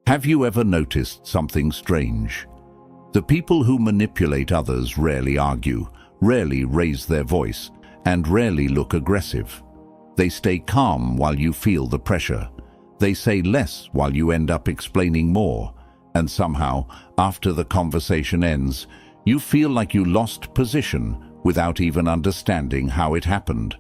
Have you ever noticed something strange? The people who manipulate others rarely argue, rarely raise their voice, and rarely look aggressive. They stay calm while you feel the pressure. They say less while you end up explaining more. And somehow, after the conversation ends, you feel like you lost position without even understanding how it happened.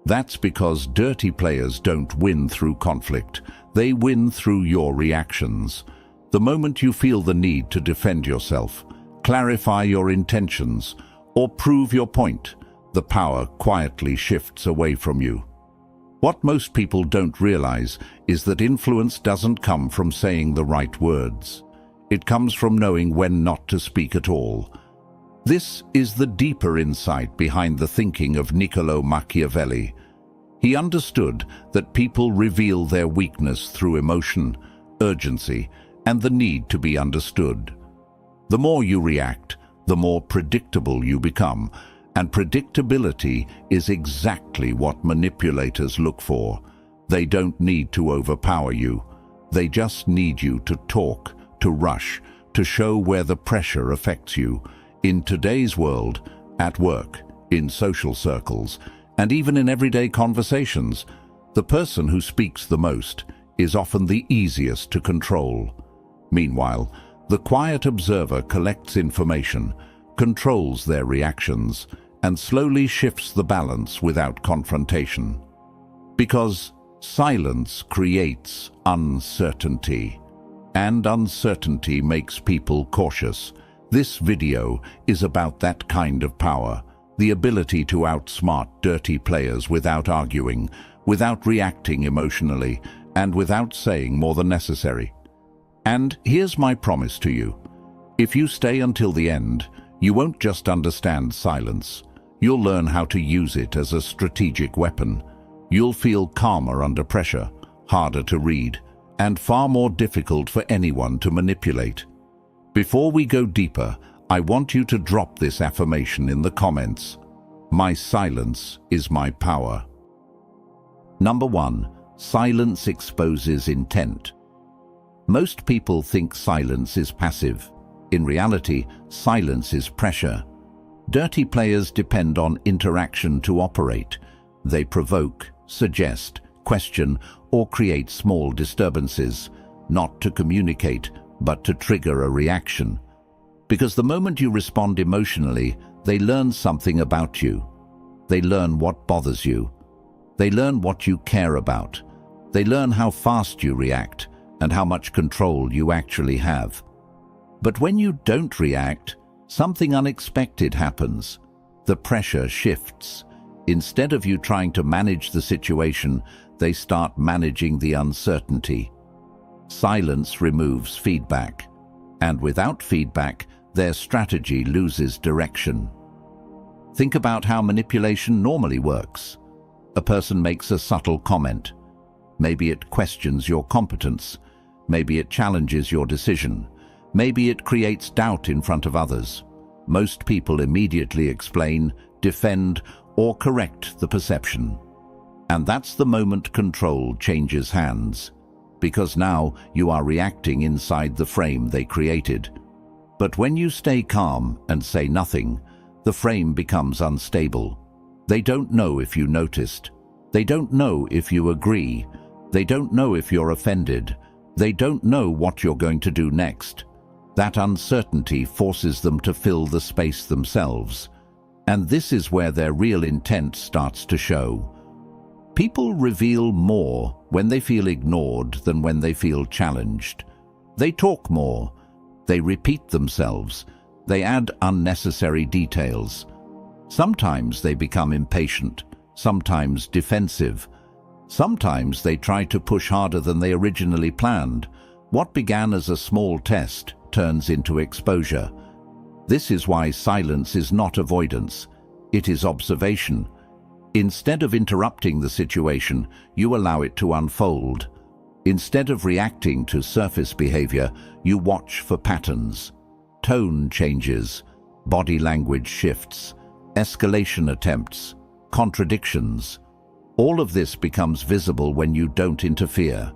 That's because dirty players don't win through conflict. They win through your reactions. The moment you feel the need to defend yourself, clarify your intentions, or prove your point, the power quietly shifts away from you. What most people don't realize is that influence doesn't come from saying the right words. It comes from knowing when not to speak at all. This is the deeper insight behind the thinking of Niccolò Machiavelli. He understood that people reveal their weakness through emotion, urgency, and the need to be understood. The more you react, the more predictable you become, and predictability is exactly what manipulators look for. They don't need to overpower you. They just need you to talk, to rush, to show where the pressure affects you. In today's world, at work, in social circles, and even in everyday conversations, the person who speaks the most is often the easiest to control. Meanwhile, the quiet observer collects information, controls their reactions, and slowly shifts the balance without confrontation. Because silence creates uncertainty, and uncertainty makes people cautious. This video is about that kind of power, the ability to outsmart dirty players without arguing, without reacting emotionally, and without saying more than necessary. And here's my promise to you. If you stay until the end, you won't just understand silence. You'll learn how to use it as a strategic weapon. You'll feel calmer under pressure, harder to read, and far more difficult for anyone to manipulate. Before we go deeper, I want you to drop this affirmation in the comments. My silence is my power. Number 1. Silence exposes intent. Most people think silence is passive. In reality, silence is pressure. Dirty players depend on interaction to operate. They provoke, suggest, question, or create small disturbances, not to communicate, but to trigger a reaction. Because the moment you respond emotionally, they learn something about you. They learn what bothers you. They learn what you care about. They learn how fast you react and how much control you actually have. But when you don't react, something unexpected happens. The pressure shifts. Instead of you trying to manage the situation, they start managing the uncertainty. Silence removes feedback, and without feedback, their strategy loses direction. Think about how manipulation normally works. A person makes a subtle comment. Maybe it questions your competence. Maybe it challenges your decision. Maybe it creates doubt in front of others. Most people immediately explain, defend, or correct the perception. And that's the moment control changes hands. Because now you are reacting inside the frame they created. But when you stay calm and say nothing, the frame becomes unstable. They don't know if you noticed. They don't know if you agree. They don't know if you're offended. They don't know what you're going to do next. That uncertainty forces them to fill the space themselves. And this is where their real intent starts to show. People reveal more when they feel ignored than when they feel challenged. They talk more. They repeat themselves. They add unnecessary details. Sometimes they become impatient, sometimes defensive. Sometimes they try to push harder than they originally planned. What began as a small test turns into exposure. This is why silence is not avoidance. It is observation. Instead of interrupting the situation, you allow it to unfold. Instead of reacting to surface behavior, you watch for patterns. Tone changes, body language shifts, escalation attempts, contradictions. All of this becomes visible when you don't interfere.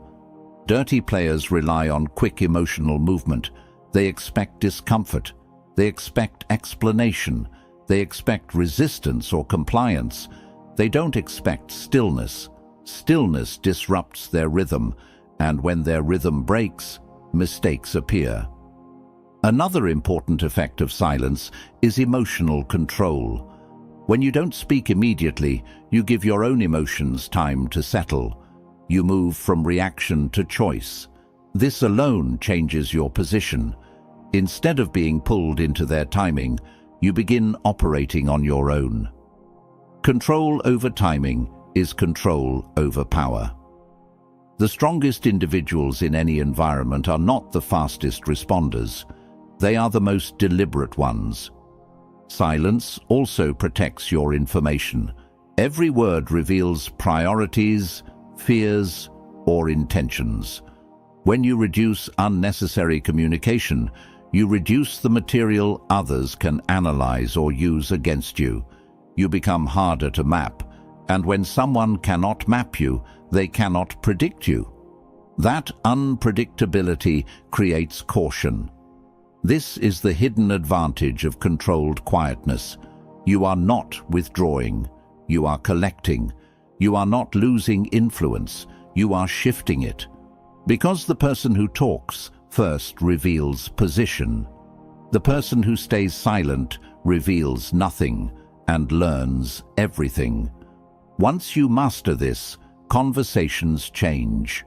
Dirty players rely on quick emotional movement. They expect discomfort. They expect explanation. They expect resistance or compliance. They don't expect stillness. Stillness disrupts their rhythm, and when their rhythm breaks, mistakes appear. Another important effect of silence is emotional control. When you don't speak immediately, you give your own emotions time to settle. You move from reaction to choice. This alone changes your position. Instead of being pulled into their timing, you begin operating on your own. Control over timing is control over power. The strongest individuals in any environment are not the fastest responders. They are the most deliberate ones. Silence also protects your information. Every word reveals priorities, fears, or intentions. When you reduce unnecessary communication, you reduce the material others can analyze or use against you. You become harder to map, and when someone cannot map you, they cannot predict you. That unpredictability creates caution. This is the hidden advantage of controlled quietness. You are not withdrawing. You are collecting. You are not losing influence. You are shifting it. Because the person who talks first reveals position. The person who stays silent reveals nothing and learns everything. Once you master this, conversations change,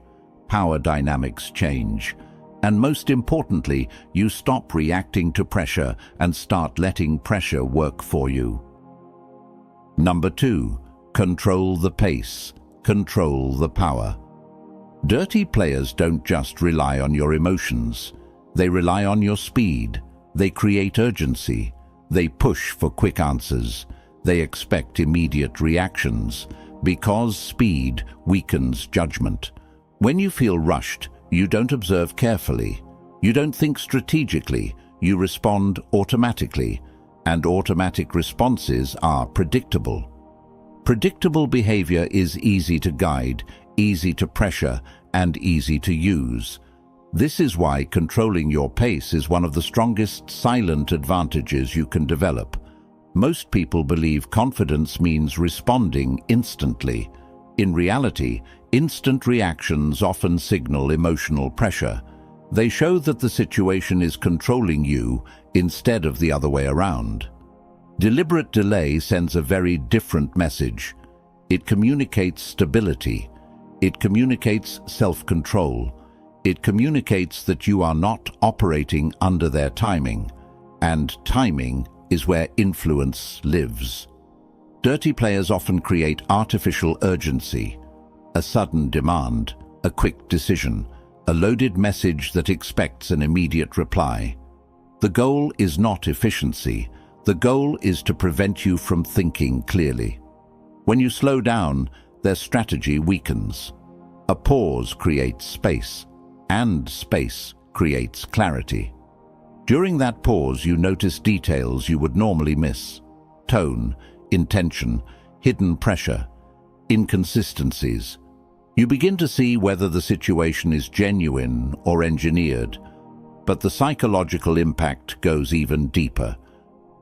power dynamics change, and most importantly, you stop reacting to pressure and start letting pressure work for you. Number 2, control the pace, control the power. Dirty players don't just rely on your emotions. They rely on your speed. They create urgency. They push for quick answers. They expect immediate reactions, because speed weakens judgment. When you feel rushed, you don't observe carefully. You don't think strategically. You respond automatically, and automatic responses are predictable. Predictable behavior is easy to guide, easy to pressure, and easy to use. This is why controlling your pace is one of the strongest silent advantages you can develop. Most people believe confidence means responding instantly. In reality, instant reactions often signal emotional pressure. They show that the situation is controlling you instead of the other way around. Deliberate delay sends a very different message. It communicates stability. It communicates self-control. It communicates that you are not operating under their timing, and timing is where influence lives. Dirty players often create artificial urgency, a sudden demand, a quick decision, a loaded message that expects an immediate reply. The goal is not efficiency. The goal is to prevent you from thinking clearly. When you slow down, their strategy weakens. A pause creates space, and space creates clarity. During that pause, you notice details you would normally miss: tone, intention, hidden pressure, inconsistencies. You begin to see whether the situation is genuine or engineered, but the psychological impact goes even deeper.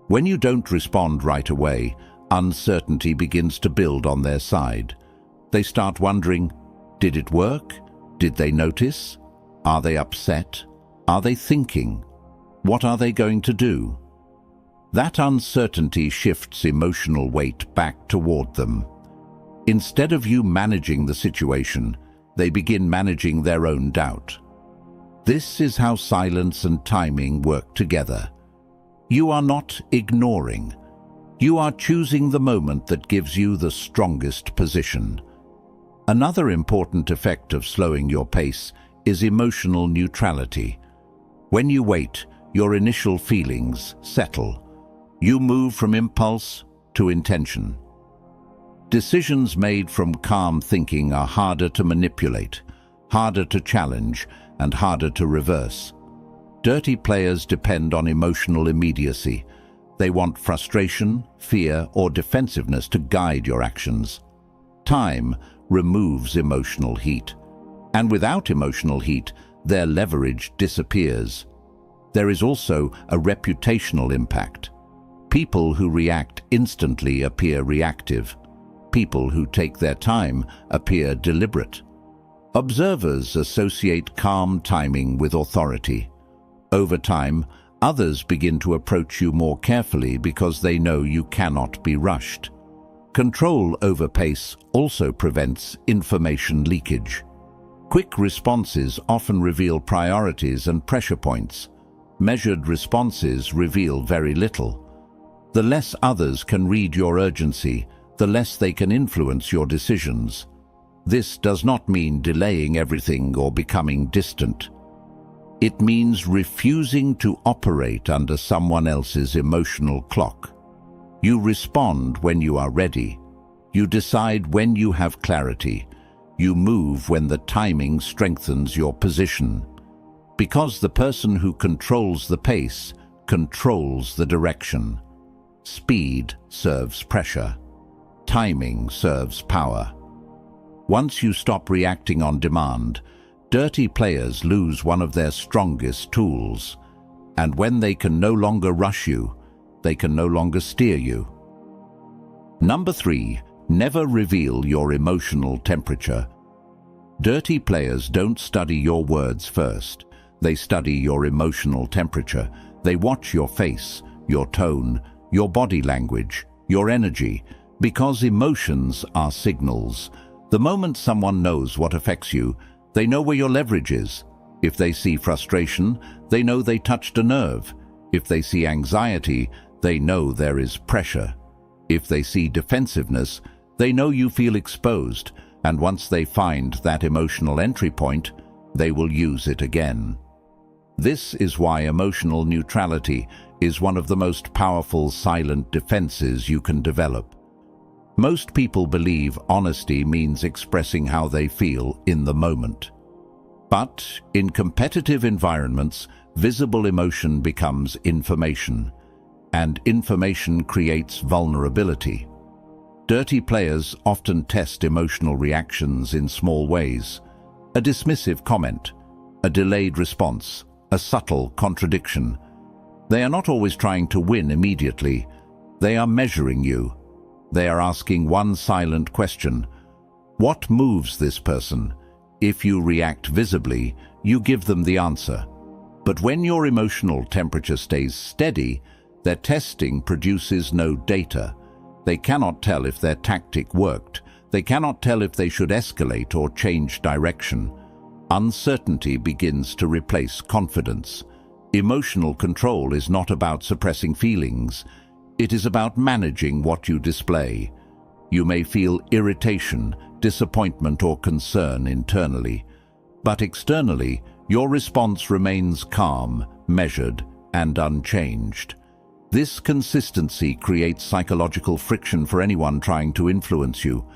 When you don't respond right away, uncertainty begins to build on their side. They start wondering, did it work? Did they notice? Are they upset? Are they thinking? What are they going to do? That uncertainty shifts emotional weight back toward them. Instead of you managing the situation, they begin managing their own doubt. This is how silence and timing work together. You are not ignoring. You are choosing the moment that gives you the strongest position. Another important effect of slowing your pace is emotional neutrality. When you wait, your initial feelings settle. You move from impulse to intention. Decisions made from calm thinking are harder to manipulate, harder to challenge, and harder to reverse. Dirty players depend on emotional immediacy. They want frustration, fear, or defensiveness to guide your actions. Time removes emotional heat. And without emotional heat, their leverage disappears. There is also a reputational impact. People who react instantly appear reactive. People who take their time appear deliberate. Observers associate calm timing with authority. Over time, others begin to approach you more carefully because they know you cannot be rushed. Control over pace also prevents information leakage. Quick responses often reveal priorities and pressure points. Measured responses reveal very little. The less others can read your urgency, the less they can influence your decisions. This does not mean delaying everything or becoming distant. It means refusing to operate under someone else's emotional clock. You respond when you are ready. You decide when you have clarity. You move when the timing strengthens your position. Because the person who controls the pace controls the direction. Speed serves pressure. Timing serves power. Once you stop reacting on demand, dirty players lose one of their strongest tools. And when they can no longer rush you, they can no longer steer you. Number 3, never reveal your emotional temperature. Dirty players don't study your words first. They study your emotional temperature. They watch your face, your tone, your body language, your energy, because emotions are signals. The moment someone knows what affects you, they know where your leverage is. If they see frustration, they know they touched a nerve. If they see anxiety, they know there is pressure. If they see defensiveness, they know you feel exposed, and once they find that emotional entry point, they will use it again. This is why emotional neutrality is one of the most powerful silent defenses you can develop. Most people believe honesty means expressing how they feel in the moment. But in competitive environments, visible emotion becomes information, and information creates vulnerability. Dirty players often test emotional reactions in small ways. A dismissive comment, a delayed response, a subtle contradiction. They are not always trying to win immediately. They are measuring you. They are asking one silent question: what moves this person? If you react visibly, you give them the answer. But when your emotional temperature stays steady, their testing produces no data. They cannot tell if their tactic worked. They cannot tell if they should escalate or change direction. Uncertainty begins to replace confidence. Emotional control is not about suppressing feelings. It is about managing what you display. You may feel irritation, disappointment, or concern internally, but externally, your response remains calm, measured, and unchanged. This consistency creates psychological friction for anyone trying to influence you.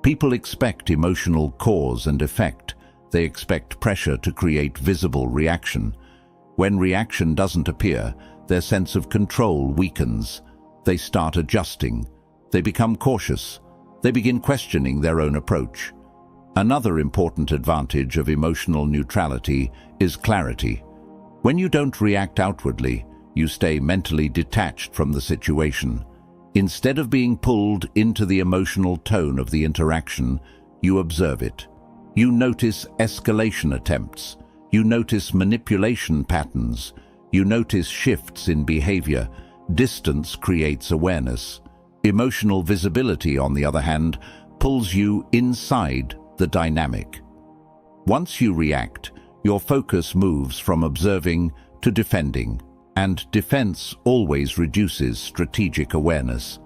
People expect emotional cause and effect. They expect pressure to create visible reaction. When reaction doesn't appear, their sense of control weakens. They start adjusting. They become cautious. They begin questioning their own approach. Another important advantage of emotional neutrality is clarity. When you don't react outwardly, you stay mentally detached from the situation. Instead of being pulled into the emotional tone of the interaction, you observe it. You notice escalation attempts. You notice manipulation patterns. You notice shifts in behavior. Distance creates awareness. Emotional visibility, on the other hand, pulls you inside the dynamic. Once you react, your focus moves from observing to defending, and defense always reduces strategic awareness.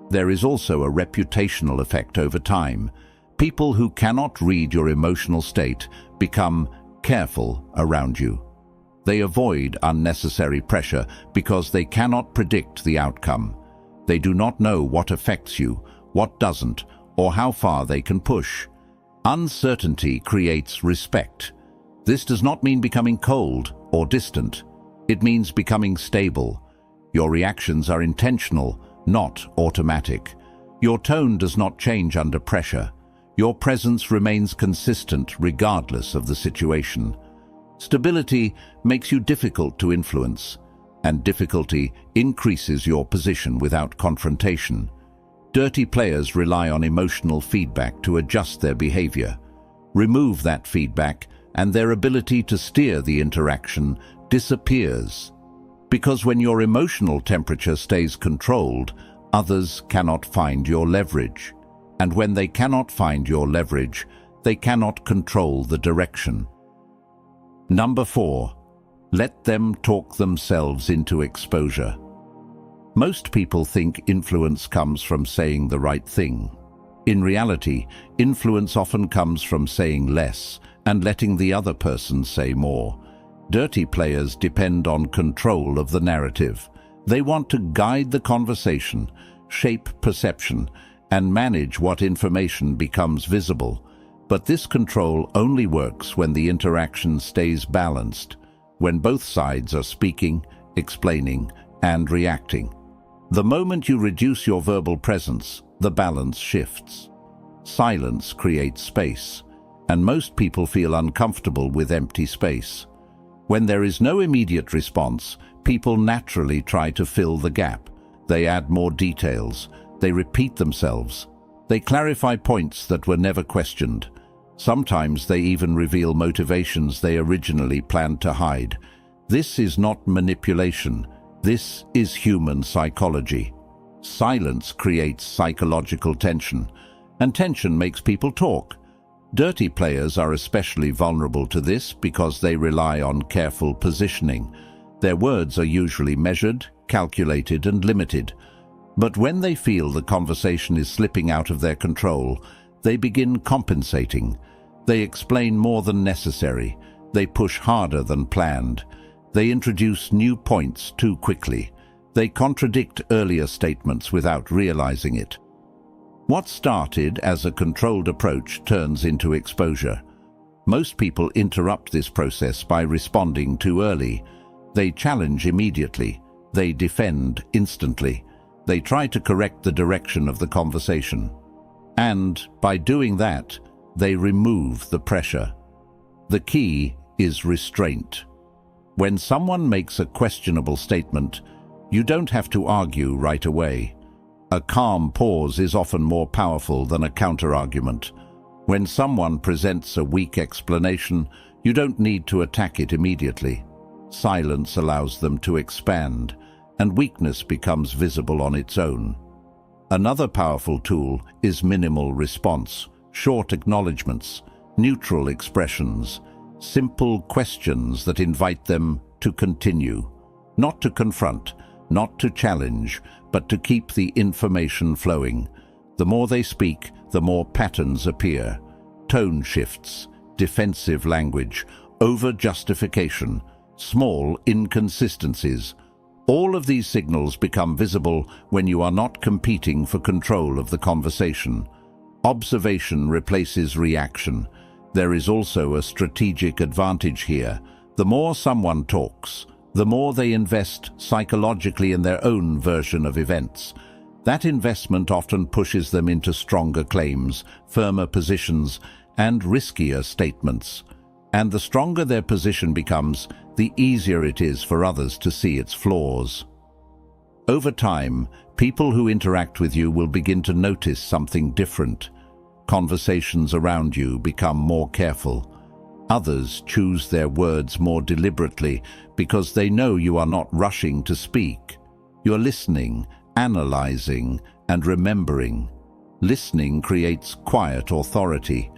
There is also a reputational effect over time. People who cannot read your emotional state become careful around you. They avoid unnecessary pressure because they cannot predict the outcome. They do not know what affects you, what doesn't, or how far they can push. Uncertainty creates respect. This does not mean becoming cold or distant. It means becoming stable. Your reactions are intentional, not automatic. Your tone does not change under pressure. Your presence remains consistent regardless of the situation. Stability makes you difficult to influence, and difficulty increases your position without confrontation. Dirty players rely on emotional feedback to adjust their behavior. Remove that feedback, and their ability to steer the interaction disappears. Because when your emotional temperature stays controlled, others cannot find your leverage. And when they cannot find your leverage, they cannot control the direction. Number 4. Let them talk themselves into exposure. Most people think influence comes from saying the right thing. In reality, influence often comes from saying less and letting the other person say more. Dirty players depend on control of the narrative. They want to guide the conversation, shape perception, and manage what information becomes visible. But this control only works when the interaction stays balanced, when both sides are speaking, explaining, and reacting. The moment you reduce your verbal presence, the balance shifts. Silence creates space, and most people feel uncomfortable with empty space. When there is no immediate response, people naturally try to fill the gap. They add more details. They repeat themselves. They clarify points that were never questioned. Sometimes they even reveal motivations they originally planned to hide. This is not manipulation. This is human psychology. Silence creates psychological tension, and tension makes people talk. Dirty players are especially vulnerable to this because they rely on careful positioning. Their words are usually measured, calculated, and limited. But when they feel the conversation is slipping out of their control, they begin compensating. They explain more than necessary. They push harder than planned. They introduce new points too quickly. They contradict earlier statements without realizing it. What started as a controlled approach turns into exposure. Most people interrupt this process by responding too early. They challenge immediately. They defend instantly. They try to correct the direction of the conversation. And by doing that, they remove the pressure. The key is restraint. When someone makes a questionable statement, you don't have to argue right away. A calm pause is often more powerful than a counter-argument. When someone presents a weak explanation, you don't need to attack it immediately. Silence allows them to expand, and weakness becomes visible on its own. Another powerful tool is minimal response, short acknowledgements, neutral expressions, simple questions that invite them to continue, not to confront, not to challenge, but to keep the information flowing. The more they speak, the more patterns appear. Tone shifts, defensive language, over-justification, small inconsistencies. All of these signals become visible when you are not competing for control of the conversation. Observation replaces reaction. There is also a strategic advantage here. The more someone talks, the more they invest psychologically in their own version of events. That investment often pushes them into stronger claims, firmer positions, and riskier statements. And the stronger their position becomes, the easier it is for others to see its flaws. Over time, people who interact with you will begin to notice something different. Conversations around you become more careful. Others choose their words more deliberately because they know you are not rushing to speak. You're listening, analyzing, and remembering. Listening creates quiet authority.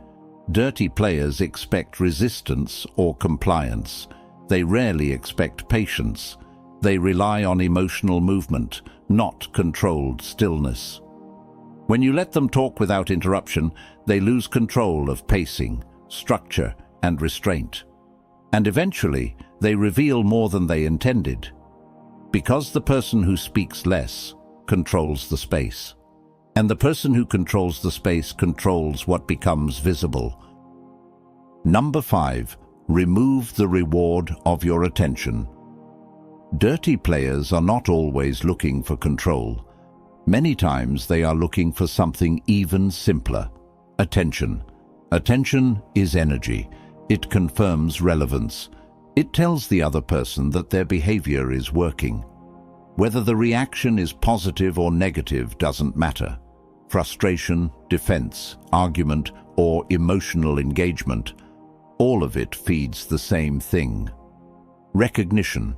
Dirty players expect resistance or compliance. They rarely expect patience. They rely on emotional movement, not controlled stillness. When you let them talk without interruption, they lose control of pacing, structure, and restraint. And eventually, they reveal more than they intended. Because the person who speaks less controls the space. And the person who controls the space controls what becomes visible. Number 5. Remove the reward of your attention. Dirty players are not always looking for control. Many times they are looking for something even simpler: Attention. Attention is energy. It confirms relevance. It tells the other person that their behavior is working. Whether the reaction is positive or negative doesn't matter. Frustration, defense, argument, or emotional engagement, all of it feeds the same thing. Recognition.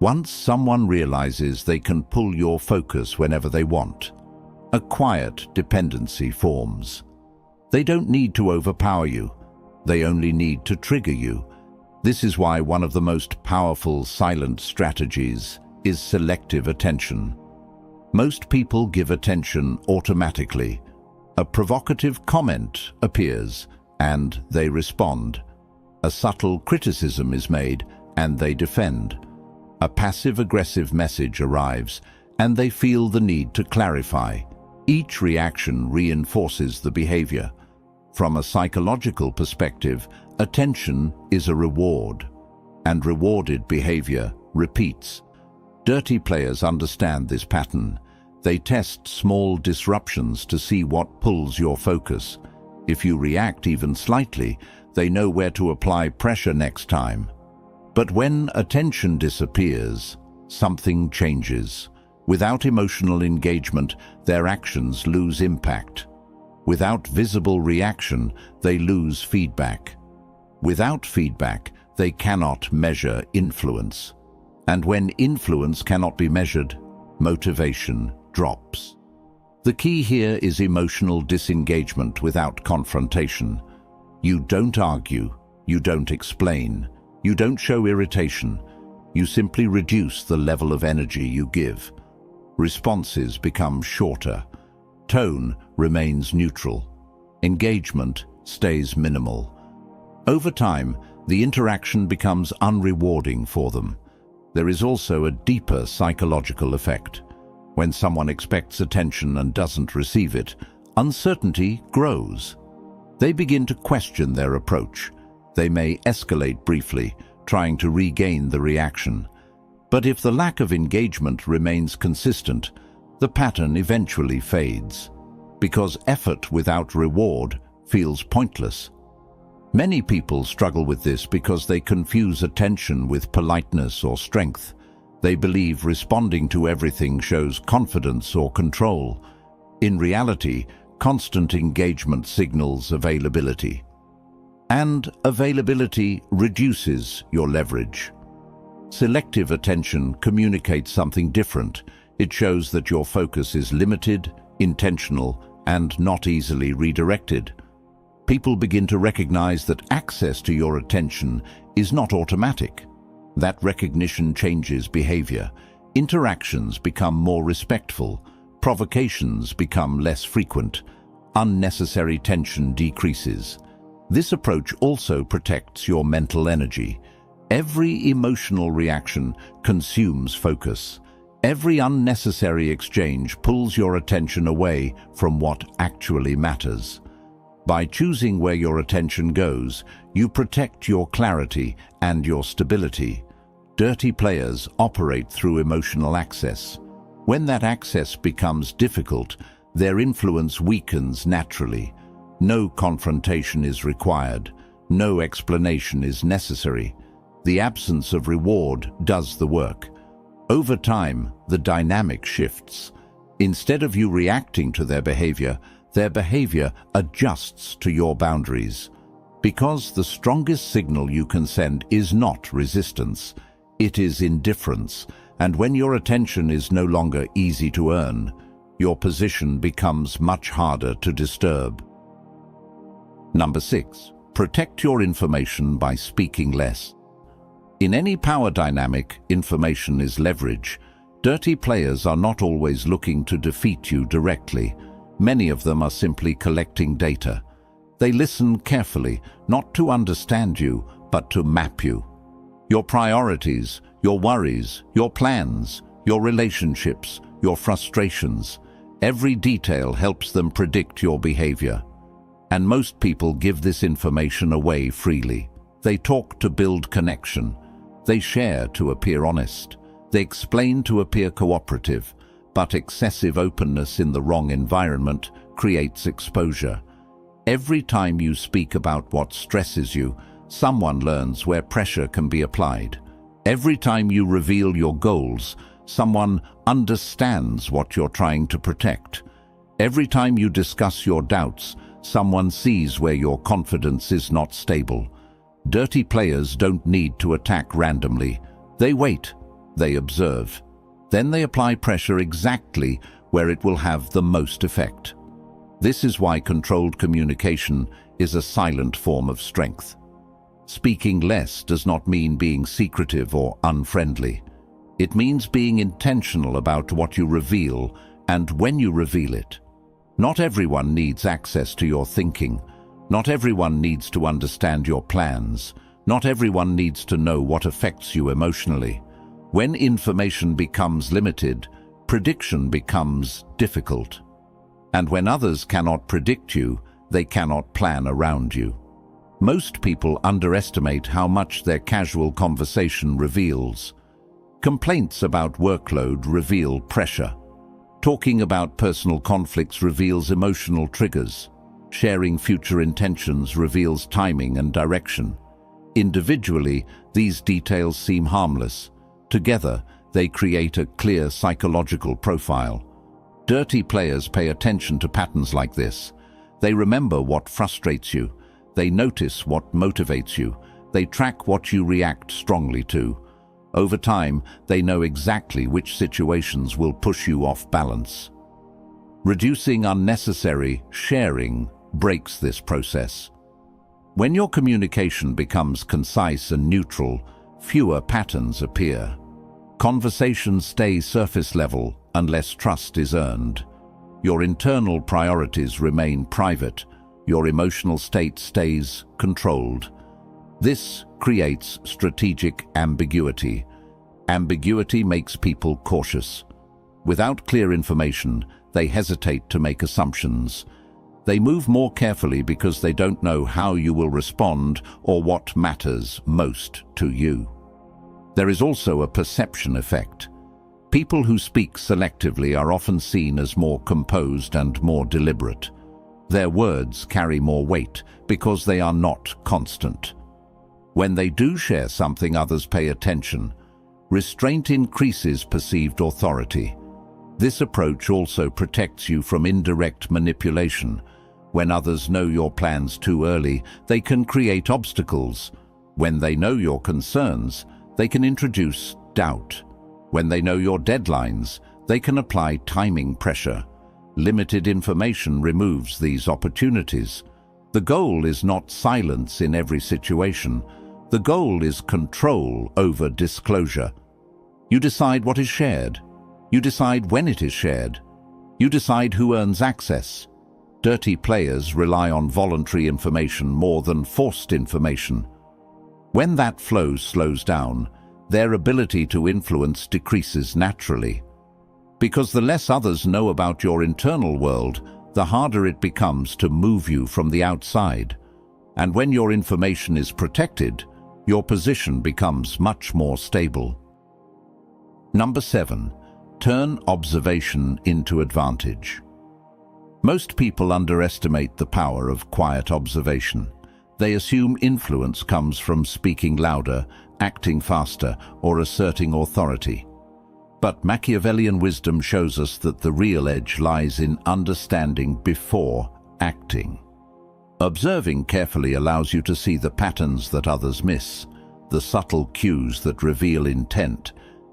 Once someone realizes they can pull your focus whenever they want, a quiet dependency forms. They don't need to overpower you. They only need to trigger you. This is why one of the most powerful silent strategies is selective attention. Most people give attention automatically. A provocative comment appears, and they respond. A subtle criticism is made, and they defend. A passive-aggressive message arrives, and they feel the need to clarify. Each reaction reinforces the behavior. From a psychological perspective, attention is a reward, and rewarded behavior repeats. Dirty players understand this pattern. They test small disruptions to see what pulls your focus. If you react even slightly, they know where to apply pressure next time. But when attention disappears, something changes. Without emotional engagement, their actions lose impact. Without visible reaction, they lose feedback. Without feedback, they cannot measure influence. And when influence cannot be measured, motivation drops. The key here is emotional disengagement without confrontation. You don't argue, you don't explain, you don't show irritation. You simply reduce the level of energy you give. Responses become shorter. Tone remains neutral. Engagement stays minimal. Over time, the interaction becomes unrewarding for them. There is also a deeper psychological effect. When someone expects attention and doesn't receive it, uncertainty grows. They begin to question their approach. They may escalate briefly, trying to regain the reaction. But if the lack of engagement remains consistent, the pattern eventually fades, because effort without reward feels pointless. Many people struggle with this because they confuse attention with politeness or strength. They believe responding to everything shows confidence or control. In reality, constant engagement signals availability. And availability reduces your leverage. Selective attention communicates something different. It shows that your focus is limited, intentional, and not easily redirected. People begin to recognize that access to your attention is not automatic. That recognition changes behavior. Interactions become more respectful. Provocations become less frequent. Unnecessary tension decreases. This approach also protects your mental energy. Every emotional reaction consumes focus. Every unnecessary exchange pulls your attention away from what actually matters. By choosing where your attention goes, you protect your clarity and your stability. Dirty players operate through emotional access. When that access becomes difficult, their influence weakens naturally. No confrontation is required. No explanation is necessary. The absence of reward does the work. Over time, the dynamic shifts. Instead of you reacting to their behavior adjusts to your boundaries. Because the strongest signal you can send is not resistance, it is indifference. And when your attention is no longer easy to earn, your position becomes much harder to disturb. Number 6. Protect your information by speaking less. In any power dynamic, information is leverage. Dirty players are not always looking to defeat you directly. Many of them are simply collecting data. They listen carefully, not to understand you, but to map you. Your priorities, your worries, your plans, your relationships, your frustrations. Every detail helps them predict your behavior. And most people give this information away freely. They talk to build connection. They share to appear honest. They explain to appear cooperative. But excessive openness in the wrong environment creates exposure. Every time you speak about what stresses you, someone learns where pressure can be applied. Every time you reveal your goals, someone understands what you're trying to protect. Every time you discuss your doubts, someone sees where your confidence is not stable. Dirty players don't need to attack randomly. They wait, they observe. Then they apply pressure exactly where it will have the most effect. This is why controlled communication is a silent form of strength. Speaking less does not mean being secretive or unfriendly. It means being intentional about what you reveal and when you reveal it. Not everyone needs access to your thinking. Not everyone needs to understand your plans. Not everyone needs to know what affects you emotionally. When information becomes limited, prediction becomes difficult. And when others cannot predict you, they cannot plan around you. Most people underestimate how much their casual conversation reveals. Complaints about workload reveal pressure. Talking about personal conflicts reveals emotional triggers. Sharing future intentions reveals timing and direction. Individually, these details seem harmless. Together, they create a clear psychological profile. Dirty players pay attention to patterns like this. They remember what frustrates you. They notice what motivates you. They track what you react strongly to. Over time, they know exactly which situations will push you off balance. Reducing unnecessary sharing breaks this process. When your communication becomes concise and neutral, fewer patterns appear. Conversations stay surface level unless trust is earned. Your internal priorities remain private. Your emotional state stays controlled. This creates strategic ambiguity. Ambiguity makes people cautious. Without clear information, they hesitate to make assumptions. They move more carefully because they don't know how you will respond or what matters most to you. There is also a perception effect. People who speak selectively are often seen as more composed and more deliberate. Their words carry more weight because they are not constant. When they do share something, others pay attention. Restraint increases perceived authority. This approach also protects you from indirect manipulation. When others know your plans too early, they can create obstacles. When they know your concerns, they can introduce doubt. When they know your deadlines, they can apply timing pressure. Limited information removes these opportunities. The goal is not silence in every situation. The goal is control over disclosure. You decide what is shared. You decide when it is shared. You decide who earns access. Dirty players rely on voluntary information more than forced information. When that flow slows down, their ability to influence decreases naturally. Because the less others know about your internal world, the harder it becomes to move you from the outside. And when your information is protected, your position becomes much more stable. Number 7. Turn observation into advantage. Most people underestimate the power of quiet observation. They assume influence comes from speaking louder, acting faster, or asserting authority. But Machiavellian wisdom shows us that the real edge lies in understanding before acting. Observing carefully allows you to see the patterns that others miss, the subtle cues that reveal intent,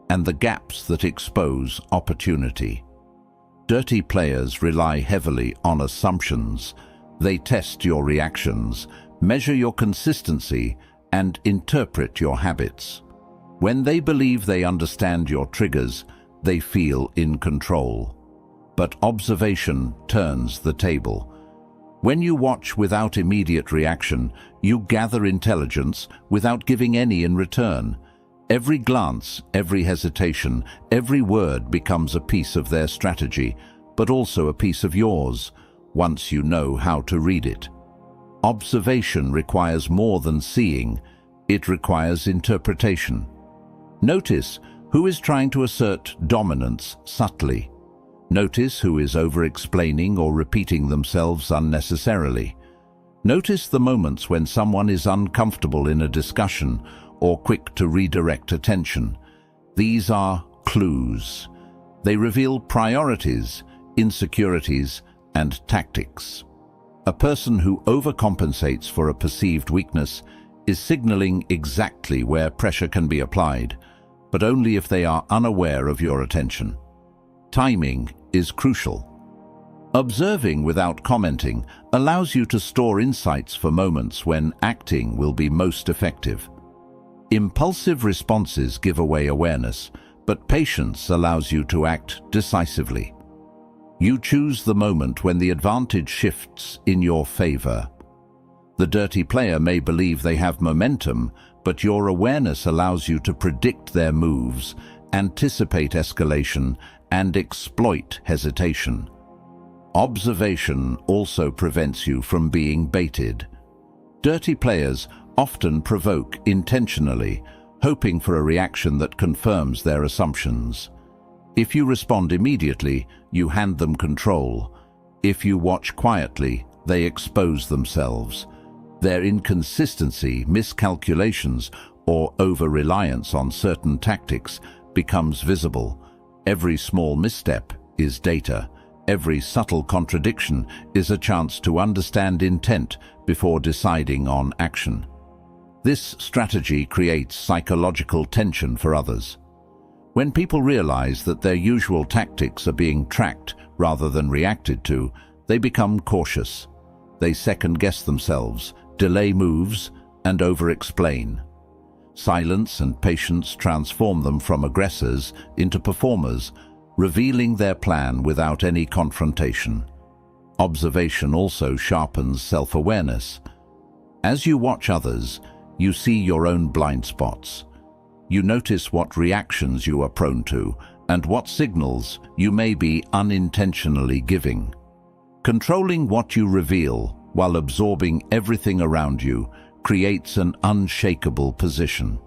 and the gaps that expose opportunity. Dirty players rely heavily on assumptions. They test your reactions, measure your consistency, and interpret your habits. When they believe they understand your triggers, they feel in control. But observation turns the table. When you watch without immediate reaction, you gather intelligence without giving any in return. Every glance, every hesitation, every word becomes a piece of their strategy, but also a piece of yours, once you know how to read it. Observation requires more than seeing. It requires interpretation. Notice who is trying to assert dominance subtly. Notice who is over-explaining or repeating themselves unnecessarily. Notice the moments when someone is uncomfortable in a discussion or quick to redirect attention. These are clues. They reveal priorities, insecurities, and tactics. A person who overcompensates for a perceived weakness is signaling exactly where pressure can be applied, but only if they are unaware of your attention. Timing is crucial. Observing without commenting allows you to store insights for moments when acting will be most effective. Impulsive responses give away awareness, but patience allows you to act decisively. You choose the moment when the advantage shifts in your favor. The dirty player may believe they have momentum, but your awareness allows you to predict their moves, anticipate escalation, and exploit hesitation. Observation also prevents you from being baited. Dirty players often provoke intentionally, hoping for a reaction that confirms their assumptions. If you respond immediately, you hand them control. If you watch quietly, they expose themselves. Their inconsistency, miscalculations, or over-reliance on certain tactics becomes visible. Every small misstep is data. Every subtle contradiction is a chance to understand intent before deciding on action. This strategy creates psychological tension for others. When people realize that their usual tactics are being tracked rather than reacted to, they become cautious. They second-guess themselves, delay moves, and over-explain. Silence and patience transform them from aggressors into performers, revealing their plan without any confrontation. Observation also sharpens self-awareness. As you watch others, you see your own blind spots. You notice what reactions you are prone to and what signals you may be unintentionally giving. Controlling what you reveal while absorbing everything around you creates an unshakable position.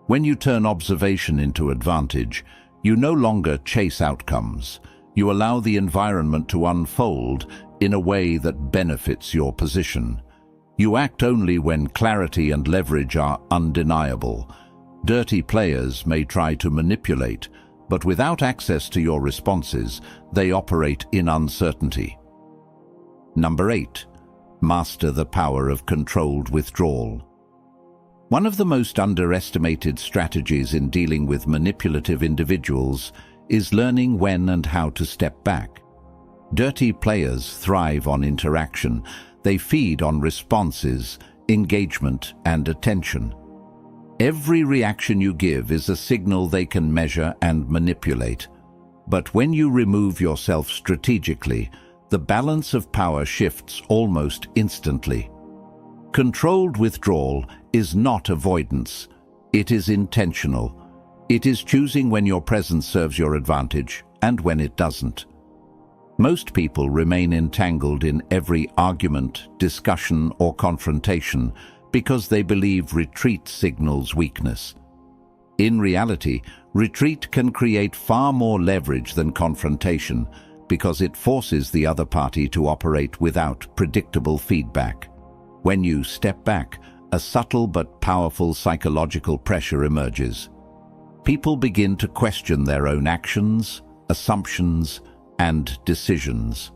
When you turn observation into advantage, you no longer chase outcomes. You allow the environment to unfold in a way that benefits your position. You act only when clarity and leverage are undeniable. Dirty players may try to manipulate, but without access to your responses, they operate in uncertainty. Number 8. Master the power of controlled withdrawal. One of the most underestimated strategies in dealing with manipulative individuals is learning when and how to step back. Dirty players thrive on interaction. They feed on responses, engagement, and attention. Every reaction you give is a signal they can measure and manipulate. But when you remove yourself strategically, the balance of power shifts almost instantly. Controlled withdrawal is not avoidance. It is intentional. It is choosing when your presence serves your advantage and when it doesn't. Most people remain entangled in every argument, discussion, or confrontation because they believe retreat signals weakness. In reality, retreat can create far more leverage than confrontation because it forces the other party to operate without predictable feedback. When you step back, a subtle but powerful psychological pressure emerges. People begin to question their own actions, assumptions, and decisions.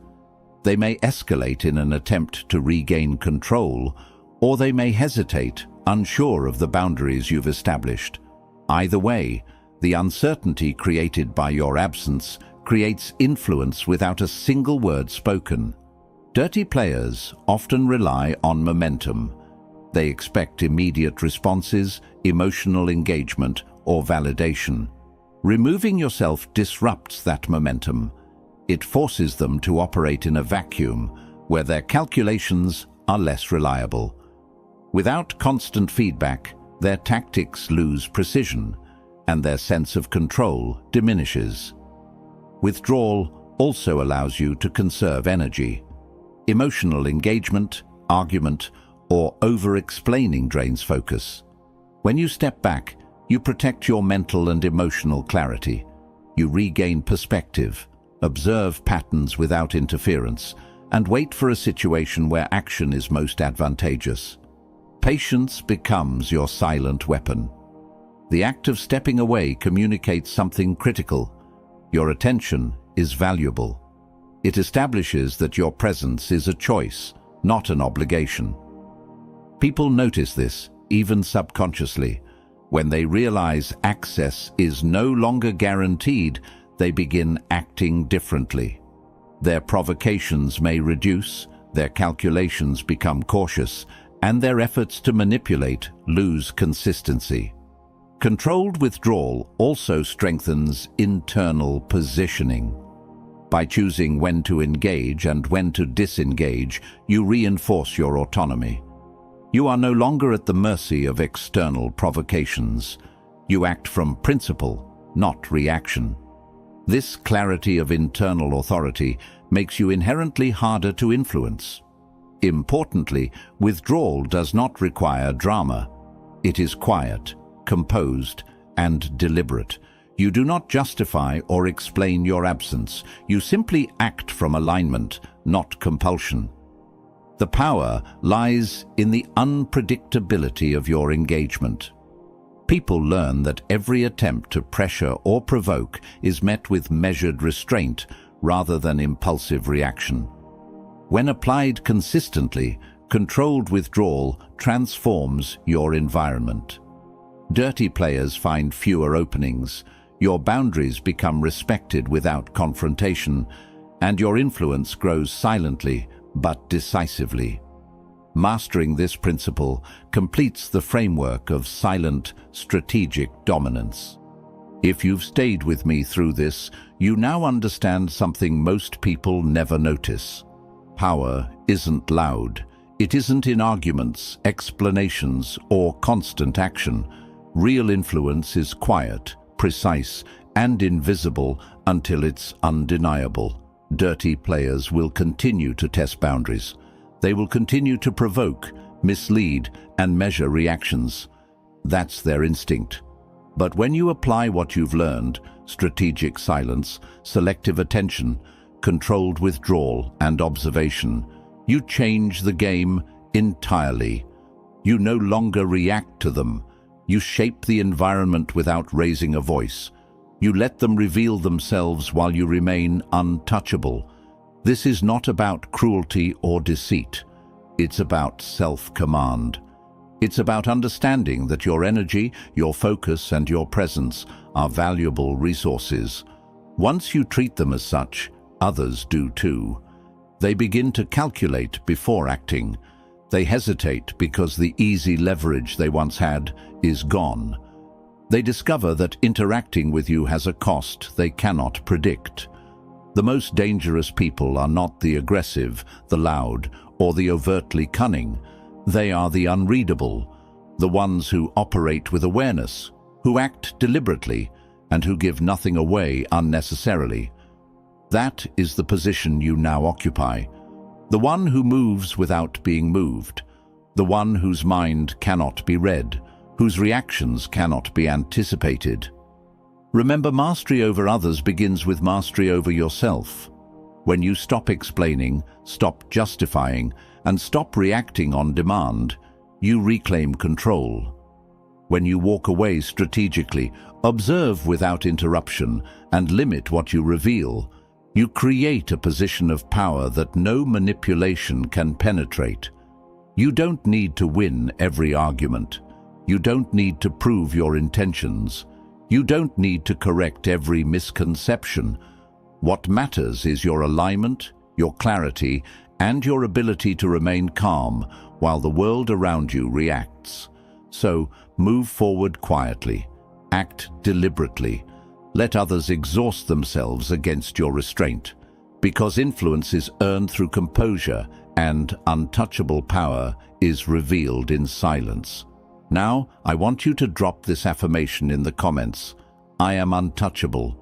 They may escalate in an attempt to regain control, or they may hesitate, unsure of the boundaries you've established. Either way, the uncertainty created by your absence creates influence without a single word spoken. Dirty players often rely on momentum. They expect immediate responses, emotional engagement, or validation. Removing yourself disrupts that momentum. It forces them to operate in a vacuum where their calculations are less reliable. Without constant feedback, their tactics lose precision, and their sense of control diminishes. Withdrawal also allows you to conserve energy. Emotional engagement, argument, or over-explaining drains focus. When you step back, you protect your mental and emotional clarity. You regain perspective, observe patterns without interference, and wait for a situation where action is most advantageous. Patience becomes your silent weapon. The act of stepping away communicates something critical. Your attention is valuable. It establishes that your presence is a choice, not an obligation. People notice this, even subconsciously. When they realize access is no longer guaranteed, they begin acting differently. Their provocations may reduce, their calculations become cautious, and their efforts to manipulate lose consistency. Controlled withdrawal also strengthens internal positioning. By choosing when to engage and when to disengage, you reinforce your autonomy. You are no longer at the mercy of external provocations. You act from principle, not reaction. This clarity of internal authority makes you inherently harder to influence. Importantly, withdrawal does not require drama. It is quiet, composed, and deliberate. You do not justify or explain your absence. You simply act from alignment, not compulsion. The power lies in the unpredictability of your engagement. People learn that every attempt to pressure or provoke is met with measured restraint rather than impulsive reaction. When applied consistently, controlled withdrawal transforms your environment. Dirty players find fewer openings, your boundaries become respected without confrontation, and your influence grows silently but decisively. Mastering this principle completes the framework of silent, strategic dominance. If you've stayed with me through this, you now understand something most people never notice. Power isn't loud. It isn't in arguments, explanations, or constant action. Real influence is quiet, precise, and invisible until it's undeniable. Dirty players will continue to test boundaries. They will continue to provoke, mislead, and measure reactions. That's their instinct. But when you apply what you've learned, strategic silence, selective attention, controlled withdrawal, and observation, you change the game entirely. You no longer react to them. You shape the environment without raising a voice. You let them reveal themselves while you remain untouchable. This is not about cruelty or deceit. It's about self-command. It's about understanding that your energy, your focus, and your presence are valuable resources. Once you treat them as such, others do too. They begin to calculate before acting. They hesitate because the easy leverage they once had is gone. They discover that interacting with you has a cost they cannot predict. The most dangerous people are not the aggressive, the loud, or the overtly cunning. They are the unreadable, the ones who operate with awareness, who act deliberately, and who give nothing away unnecessarily. That is the position you now occupy. The one who moves without being moved. The one whose mind cannot be read, whose reactions cannot be anticipated. Remember, mastery over others begins with mastery over yourself. When you stop explaining, stop justifying, and stop reacting on demand, you reclaim control. When you walk away strategically, observe without interruption, and limit what you reveal, you create a position of power that no manipulation can penetrate. You don't need to win every argument. You don't need to prove your intentions. You don't need to correct every misconception. What matters is your alignment, your clarity, and your ability to remain calm while the world around you reacts. So, move forward quietly. Act deliberately. Let others exhaust themselves against your restraint, because influence is earned through composure and untouchable power is revealed in silence. Now, I want you to drop this affirmation in the comments. I am untouchable.